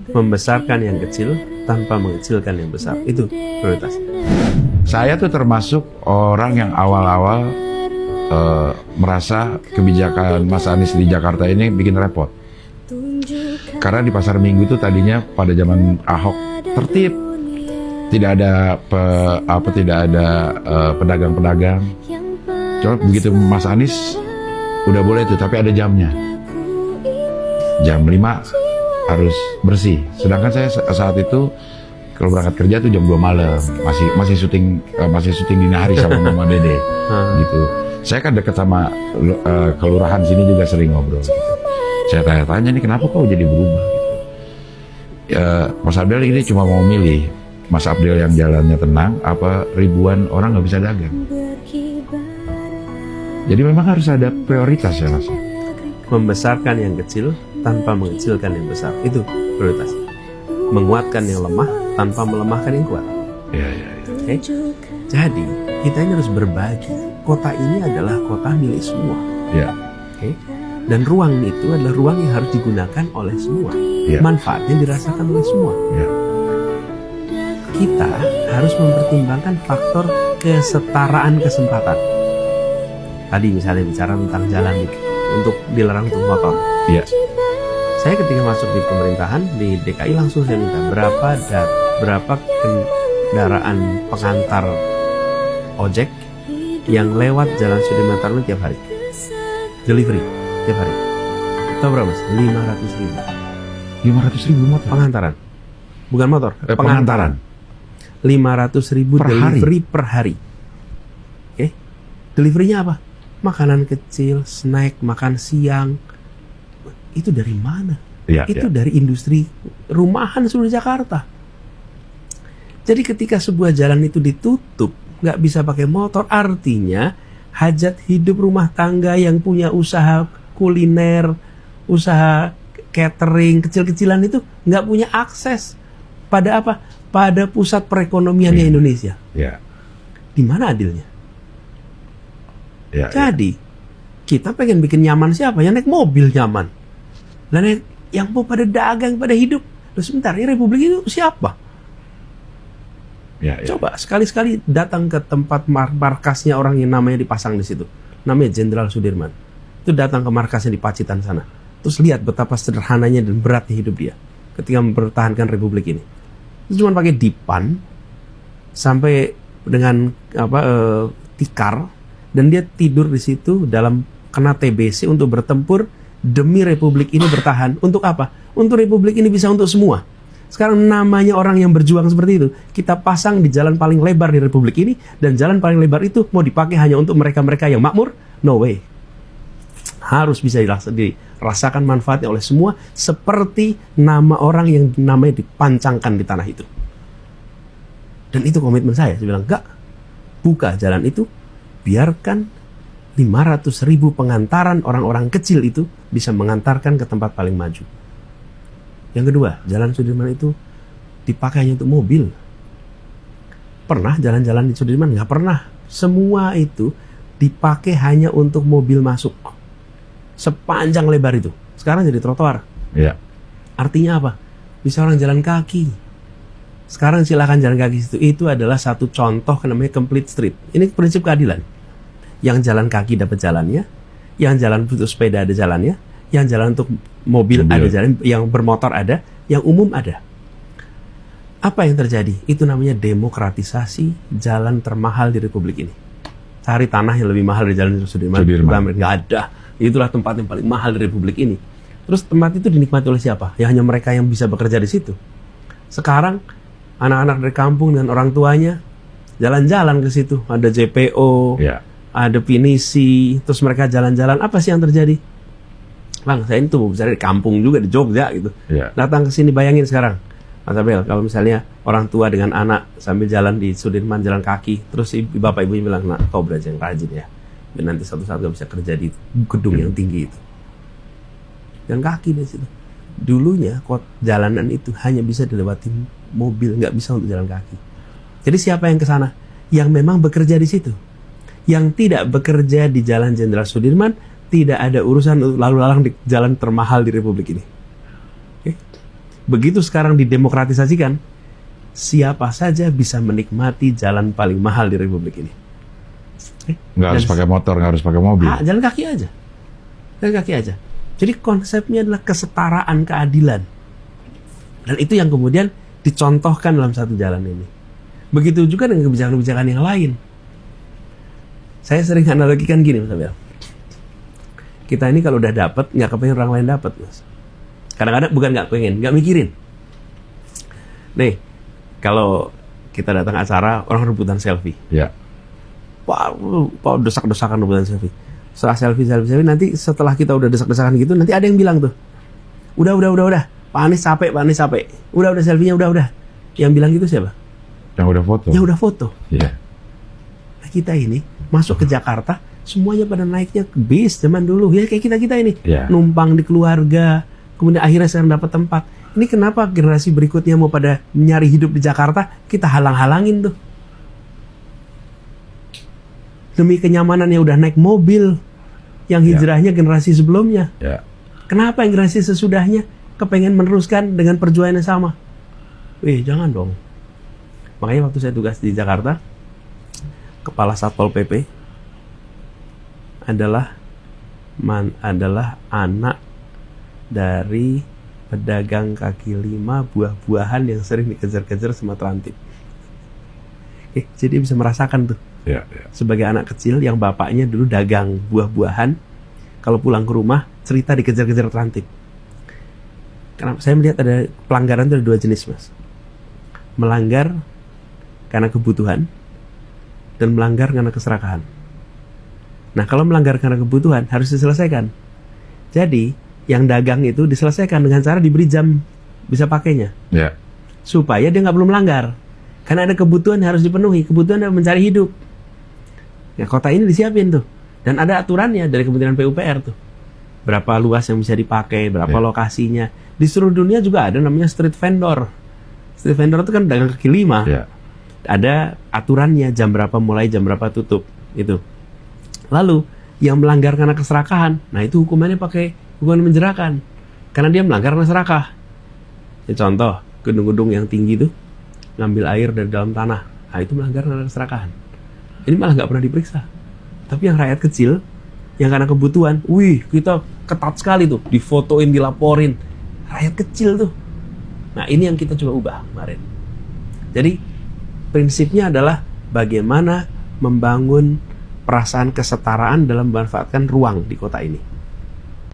Membesarkan yang kecil tanpa mengecilkan yang besar, itu prioritas. Saya tuh termasuk orang yang awal-awal merasa kebijakan Mas Anies di Jakarta ini bikin repot. Karena di pasar Minggu itu tadinya pada zaman Ahok tertib, tidak ada pedagang-pedagang. Cuma begitu Mas Anies udah boleh tuh, tapi ada jamnya. Jam 5 harus bersih. Sedangkan saya saat itu kalau berangkat kerja tuh jam 2 malam, masih syuting dini hari sama Mama Dede gitu. Saya kan dekat sama kelurahan sini juga sering ngobrol gitu. Saya tanya-tanya nih kenapa kok jadi berubah gitu. Mas Abdel ini cuma mau milih Mas Abdel yang jalannya tenang apa ribuan orang nggak bisa dagang. Jadi memang harus ada prioritas ya Mas. Membesarkan yang kecil tanpa mengecilkan yang besar, itu prioritas. Menguatkan yang lemah tanpa melemahkan yang kuat. Ya. Okay? Jadi kita ini harus berbagi. Kota ini adalah kota milik semua. Ya. Okay? Dan ruang itu adalah ruang yang harus digunakan oleh semua. Ya. Manfaatnya dirasakan oleh semua. Ya. Kita harus mempertimbangkan faktor kesetaraan kesempatan. Tadi misalnya bicara tentang jalan untuk dilarang untuk motor. Ya. Saya ketika masuk di pemerintahan di DKI langsung saya minta berapa kendaraan pengantar ojek yang lewat Jalan Sudirman Tamrin tiap hari, delivery tiap hari. Tahu berapa Mas? 500.000. 500.000 motor. Pengantaran, bukan motor. Pengantaran. 500.000 per delivery hari. Per hari. Oke, deliverynya apa? Makanan kecil, snack, makan siang. Itu dari mana? Ya, itu dari industri rumahan seluruh Jakarta. Jadi ketika sebuah jalan itu ditutup, nggak bisa pakai motor, artinya hajat hidup rumah tangga yang punya usaha kuliner, usaha catering kecil-kecilan itu nggak punya akses pada apa? Pada pusat perekonomiannya Indonesia. Ya. Di mana adilnya? Ya, Jadi kita pengen bikin nyaman siapa? Yang naik mobil nyaman. Dan yang mau pada dagang, pada hidup. Terus sebentar, ini Republik itu siapa? Ya. Coba sekali-sekali datang ke tempat markasnya orang yang namanya dipasang di situ. Namanya Jenderal Sudirman. Itu datang ke markasnya di Pacitan sana. Terus lihat betapa sederhananya dan beratnya hidup dia ketika mempertahankan Republik ini. Itu cuma pakai dipan sampai dengan tikar, dan dia tidur di situ dalam kena TBC untuk bertempur demi Republik ini bertahan. Untuk apa? Untuk Republik ini bisa untuk semua. Sekarang namanya orang yang berjuang seperti itu, kita pasang di jalan paling lebar di Republik ini, dan jalan paling lebar itu mau dipakai hanya untuk mereka-mereka yang makmur? No way. Harus bisa dirasakan manfaatnya oleh semua, seperti nama orang yang namanya dipancangkan di tanah itu. Dan itu komitmen saya. Saya bilang, enggak, buka jalan itu, biarkan 500.000 pengantaran orang-orang kecil itu bisa mengantarkan ke tempat paling maju. Yang kedua, Jalan Sudirman itu dipakai hanya untuk mobil. Pernah jalan-jalan di Sudirman? Nggak pernah. Semua itu dipakai hanya untuk mobil masuk. Sepanjang lebar itu. Sekarang jadi trotoar. Ya. Artinya apa? Bisa orang jalan kaki. Sekarang silakan jalan kaki situ. Itu adalah satu contoh namanya complete street. Ini prinsip keadilan. Yang jalan kaki dapat jalannya, yang jalan untuk sepeda ada jalannya, yang jalan untuk mobil ada jalan, yang bermotor ada, yang umum ada. Apa yang terjadi? Itu namanya demokratisasi jalan termahal di Republik ini. Cari tanah yang lebih mahal dari Jalan Sudirman. Nggak ada. Itulah tempat yang paling mahal di Republik ini. Terus tempat itu dinikmati oleh siapa? Ya hanya mereka yang bisa bekerja di situ. Sekarang anak-anak dari kampung dan orang tuanya jalan-jalan ke situ. Ada JPO. Ya. Ada pinisi, terus mereka jalan-jalan. Apa sih yang terjadi? Bang, saya itu mau bicara di kampung juga, di Jogja gitu. Ya. Datang ke sini, bayangin sekarang, Mas Abel, kalau misalnya orang tua dengan anak sambil jalan di Sudirman, jalan kaki, terus bapak ibunya bilang, nah kau belajar yang rajin ya, dan nanti suatu saat kau bisa kerja di gedung yang tinggi itu. Jalan kaki dari situ. Dulunya jalanan itu hanya bisa dilewati mobil, nggak bisa untuk jalan kaki. Jadi siapa yang ke sana? Yang memang bekerja di situ. Yang tidak bekerja di Jalan Jenderal Sudirman tidak ada urusan lalu lalang di jalan termahal di Republik ini. Okay? Begitu sekarang didemokratisasikan, siapa saja bisa menikmati jalan paling mahal di Republik ini. Nggak harus pakai motor, nggak harus pakai mobil. Jalan kaki aja. Jalan kaki aja. Jadi konsepnya adalah kesetaraan, keadilan. Dan itu yang kemudian dicontohkan dalam satu jalan ini. Begitu juga dengan kebijakan-kebijakan yang lain. Saya sering analogikan gini, Mas Abel. Kita ini kalau udah dapat, nggak kepengen orang lain dapat, Mas. Kadang-kadang bukan nggak pengen, nggak mikirin. Nih, kalau kita datang acara, orang rebutan selfie. Ya. Pak desak-desakan rebutan selfie. Setelah selfie, nanti setelah kita udah desak-desakan gitu, nanti ada yang bilang tuh, udah. Pak Anies capek. Udah selfie-nya, udah. Yang bilang gitu siapa? Yang udah foto. Yang udah foto. Iya. Nah, kita ini masuk ke Jakarta, semuanya pada naiknya ke bis zaman dulu. Ya kayak kita ini. Iya. Numpang di keluarga, kemudian akhirnya sekarang dapat tempat. Ini kenapa generasi berikutnya mau pada nyari hidup di Jakarta, kita halang-halangin tuh. Demi kenyamanannya udah naik mobil, yang hijrahnya generasi sebelumnya. Ya. Kenapa yang generasi sesudahnya kepengen meneruskan dengan perjuangan yang sama? Jangan dong. Makanya waktu saya tugas di Jakarta, Kepala Satpol PP adalah anak dari pedagang kaki lima buah-buahan yang sering dikejar-kejar sama Trantip. Jadi bisa merasakan tuh. Ya. Sebagai anak kecil yang bapaknya dulu dagang buah-buahan, kalau pulang ke rumah cerita dikejar-kejar Trantip. Karena saya melihat ada pelanggaran itu ada dua jenis, Mas. Melanggar karena kebutuhan dan melanggar karena keserakahan. Nah, kalau melanggar karena kebutuhan harus diselesaikan. Jadi, yang dagang itu diselesaikan dengan cara diberi jam bisa pakainya. Ya. Supaya dia nggak perlu melanggar. Karena ada kebutuhan yang harus dipenuhi, kebutuhan adalah mencari hidup. Nah, kota ini disiapin tuh. Dan ada aturannya dari Kementerian PUPR tuh. Berapa luas yang bisa dipakai, berapa lokasinya. Di seluruh dunia juga ada namanya street vendor. Street vendor itu kan dagang kaki lima. Ya. Ada aturannya, jam berapa mulai, jam berapa tutup. Itu. Lalu, yang melanggar karena keserakahan, nah itu hukumannya pakai hukuman menjerakan. Karena dia melanggar karena serakah. Ya, contoh, gedung-gedung yang tinggi tuh, ngambil air dari dalam tanah. Nah, itu melanggar karena keserakahan. Ini malah nggak pernah diperiksa. Tapi yang rakyat kecil, yang karena kebutuhan, kita ketat sekali tuh, difotoin, dilaporin. Rakyat kecil tuh. Nah, ini yang kita coba ubah kemarin. Jadi, prinsipnya adalah bagaimana membangun perasaan kesetaraan dalam memanfaatkan ruang di kota ini.